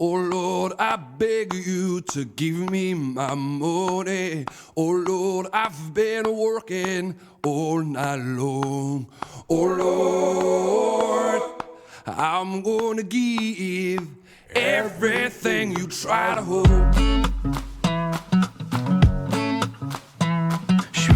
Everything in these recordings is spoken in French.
Oh Lord, I beg you to give me my money. Oh Lord, I've been working all night long. Oh Lord, I'm gonna give everything you try to hold.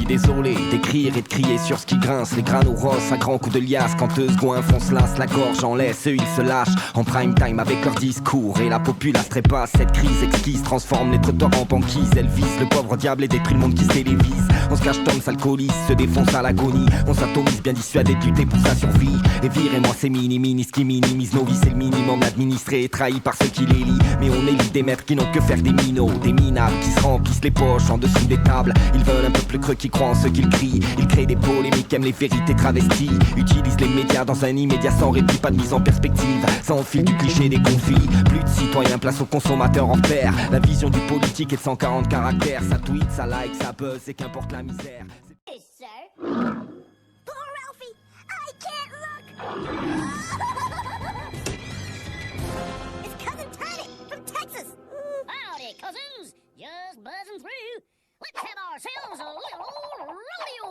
Désolé d'écrire et de crier sur ce qui grince. Les crânes aux rosses à grands coups de liasse. Quand deux secondes fonce lasse, la gorge en laisse. Eux ils se lâchent en prime time avec leur discours. Et la populace trépasse. Cette crise exquise transforme les trottoirs en banquise. Elle vise le pauvre diable et détruit le monde qui se télévise. On se cache, tombe, s'alcoolise, se défonce à l'agonie. On s'atomise, bien dissuadé de lutter pour sa survie. Et virez-moi ces mini-minis qui minimisent nos vies. C'est le minimum administré et trahi par ceux qui les lient. Mais on élit des maîtres qui n'ont que faire des minots. Des minables qui se remplissent les poches en dessous des tables. Ils veulent un peuple creux qui croit en ce qu'ils crient. Ils créent des polémiques, aiment les vérités travesties. Utilisent les médias dans un immédiat sans répit. Pas de mise en perspective, ça enfile du cliché des conflits. Plus de citoyens, place aux consommateurs en paire. La vision du politique est de 140 caractères. Ça tweet, ça like, ça buzz, et qu'importe la misère. Hey, sir. Poor Ralphie, I can't look. It's Cousin Tiny from Texas. Howdy, cousins. Just buzzing through. Let's have ourselves a little old rodeo.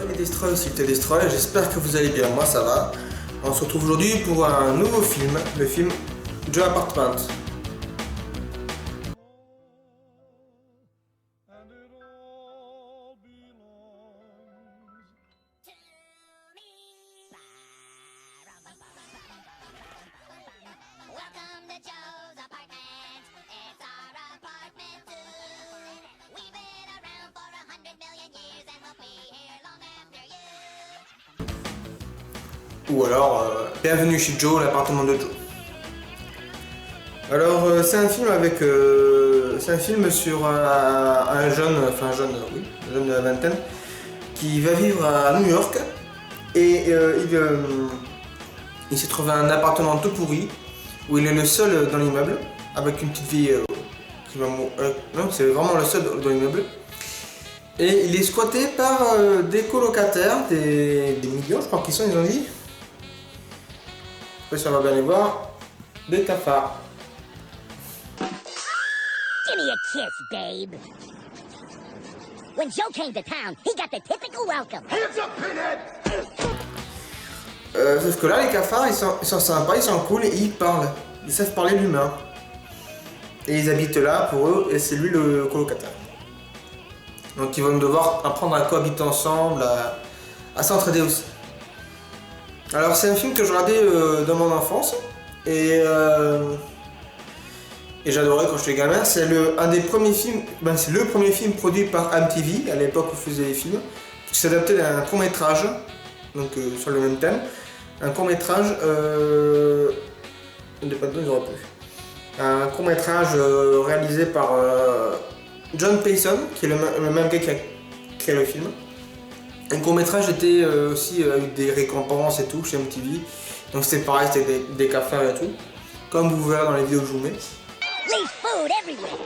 Les Destroy, c'était Destroy, j'espère que vous allez bien, moi ça va. On se retrouve aujourd'hui pour un nouveau film, le film Joe Apartment. Ou alors, bienvenue chez Joe, l'appartement de Joe. Alors, c'est un film avec, c'est un film sur un jeune de la vingtaine, qui va vivre à New York et il s'est trouvé un appartement tout pourri où il est le seul dans l'immeuble avec une petite fille qui va mourir. Non, c'est vraiment le seul dans l'immeuble. Et il est squatté par des colocataires, des millions, je crois qu'ils sont, ils ont dit. Ça va bien les voir, des cafards. Give me a kiss, babe. When Joe came to town, he got the typical welcome. Hands up, Pinhead! Sauf que là, les cafards, ils sont sympas, ils sont cool et ils parlent. Ils savent parler l'humain. Et ils habitent là pour eux et c'est lui le colocataire. Donc ils vont devoir apprendre à cohabiter ensemble, à s'entraider aussi. Alors c'est un film que je regardais dans mon enfance et j'adorais quand j'étais gamin. C'est un des premiers films, c'est le premier film produit par MTV à l'époque où je faisais les films. Qui s'adaptait d'un court métrage, donc sur le même thème. Un court métrage, un court métrage réalisé par John Payson, qui est le même gars qui a créé le film. Un court-métrage était aussi eu des récompenses et tout chez MTV. Donc c'était pareil, c'était des cafards et tout. Comme vous verrez dans les vidéos que je vous mets. Leave food everywhere.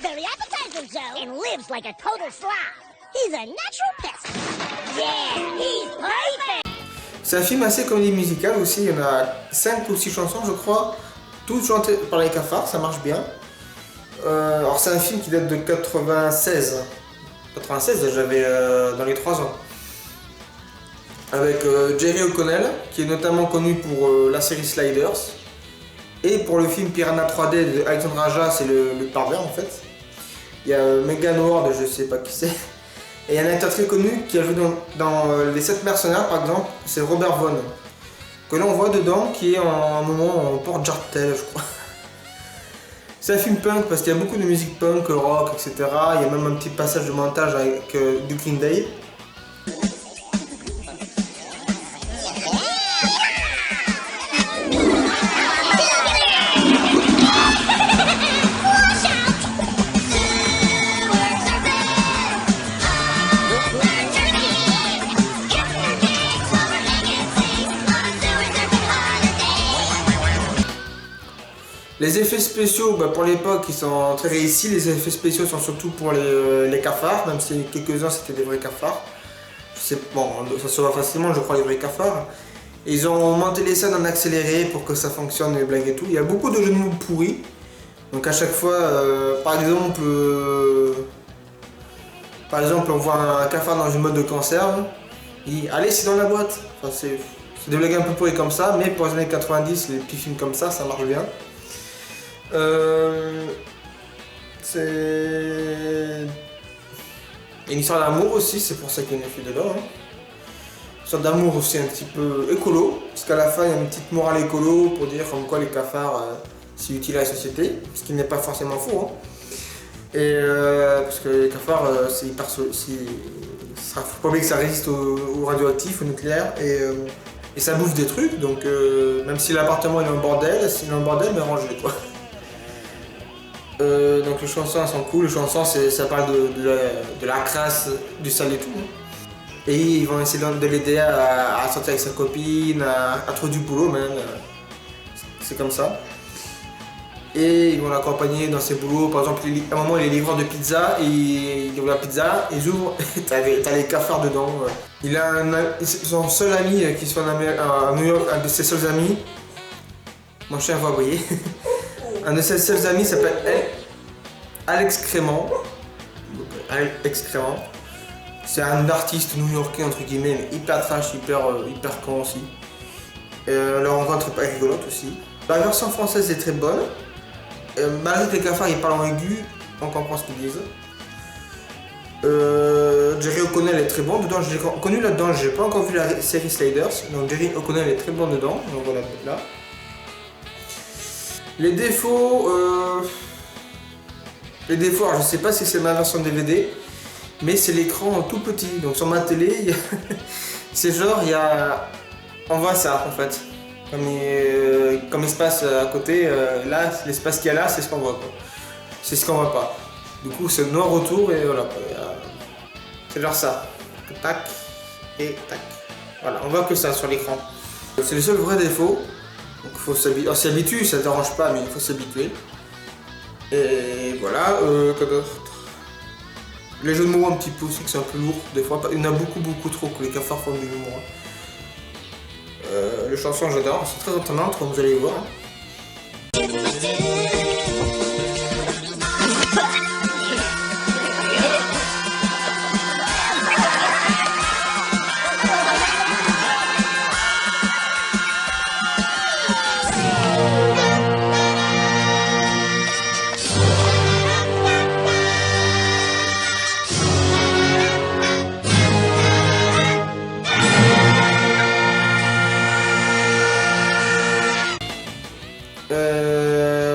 Very appetizing, Joe. And lives like a total slob. He's a natural pest. Yeah, he's perfect. C'est un film assez comédie musicale aussi. Il y en a 5 ou 6 chansons, je crois. Toutes chantées par les cafards, ça marche bien. Alors c'est un film qui date de 96. 96, j'avais dans les 3 ans. Avec Jerry O'Connell, qui est notamment connu pour la série Sliders. Et pour le film Piranha 3D de Alexandre Aja, c'est le pervers en fait. Il y a Megan Ward, je sais pas qui c'est. Et il y a un acteur très connu qui a joué dans Les 7 mercenaires par exemple, c'est Robert Vaughn. Que là on voit dedans, qui est en un moment en porte-jartel, je crois. C'est un film punk parce qu'il y a beaucoup de musique punk, rock, etc. Il y a même un petit passage de montage avec du Green Day. Les effets spéciaux, pour l'époque, ils sont très réussis. Les effets spéciaux sont surtout pour les cafards, même si quelques-uns c'était des vrais cafards. Bon, ça se voit facilement, je crois, les vrais cafards. Ils ont monté les scènes en accéléré pour que ça fonctionne, les blagues et tout. Il y a beaucoup de jeux de mots pourris. Donc à chaque fois, par exemple, on voit un cafard dans une mode de conserve. Il dit, allez, c'est dans la boîte. Enfin, c'est des blagues un peu pourries comme ça, mais pour les années 90, les petits films comme ça marche bien. C'est une histoire d'amour aussi, c'est pour ça qu'il y a une effet dedans. Une histoire d'amour aussi un petit peu écolo, parce qu'à la fin il y a une petite morale écolo pour dire comme quoi les cafards c'est utile à la société, ce qui n'est pas forcément faux. Et parce que les cafards c'est hyper. Faut pas oublier que ça résiste au radioactif, au nucléaire et ça bouffe des trucs, donc même si l'appartement il est en bordel, mais rangé quoi. Donc les chansons sont cool, les chansons ça parle de la crasse, du sale et tout. Et ils vont essayer de l'aider à sortir avec sa copine, à trouver du boulot même. C'est comme ça. Et ils vont l'accompagner dans ses boulots. Par exemple, à un moment il est livreur de pizza et il ouvre la pizza, ils ouvrent, t'as les cafards dedans. Il a son seul ami qui se fait à New York, un de ses seuls amis. Mon chien va briller. Un de ses seuls amis s'appelle Alex Crément. C'est un artiste new-yorkais entre guillemets, mais hyper trash, hyper con aussi. Leur rencontre est pas rigolote aussi. La version française est très bonne. Malgré que les cafards ils parlent en aigu, on comprend ce qu'ils disent. Jerry O'Connell est très bon dedans, je l'ai connu là-dedans, j'ai pas encore vu la série Sliders, donc Jerry O'Connell est très bon dedans, donc voilà là. Les défauts, alors je sais pas si c'est ma version DVD, mais c'est l'écran tout petit. Donc sur ma télé, c'est genre on voit ça en fait. Comme il se passe à côté, là l'espace qu'il y a là, c'est ce qu'on voit quoi. C'est ce qu'on voit pas. Du coup c'est noir autour et voilà. C'est genre ça. Tac et tac. Voilà, on voit que ça sur l'écran. C'est le seul vrai défaut. Donc on s'y habitue, ça ne dérange pas, mais il faut s'habituer. Et voilà, quoi d'autre. Les jeux de mots un petit peu aussi, que c'est un peu lourd des fois. Il y en a beaucoup trop que les cafards font du humour. Les chansons j'adore, c'est très étonnant, comme vous allez voir.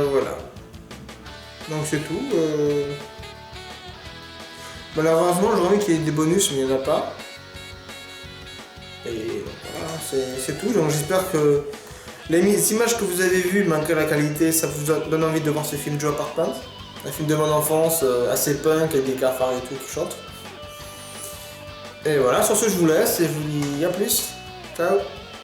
Voilà. Donc c'est tout. Malheureusement j'aurais envie qu'il y ait des bonus mais il n'y en a pas. Et voilà, c'est tout. Donc j'espère que les images que vous avez vues, malgré la qualité, ça vous donne envie de voir ce film Joe Parpent. Un film de mon enfance, assez punk avec des cafards et tout qui chantent. Et voilà, sur ce je vous laisse et je vous dis à plus. Ciao.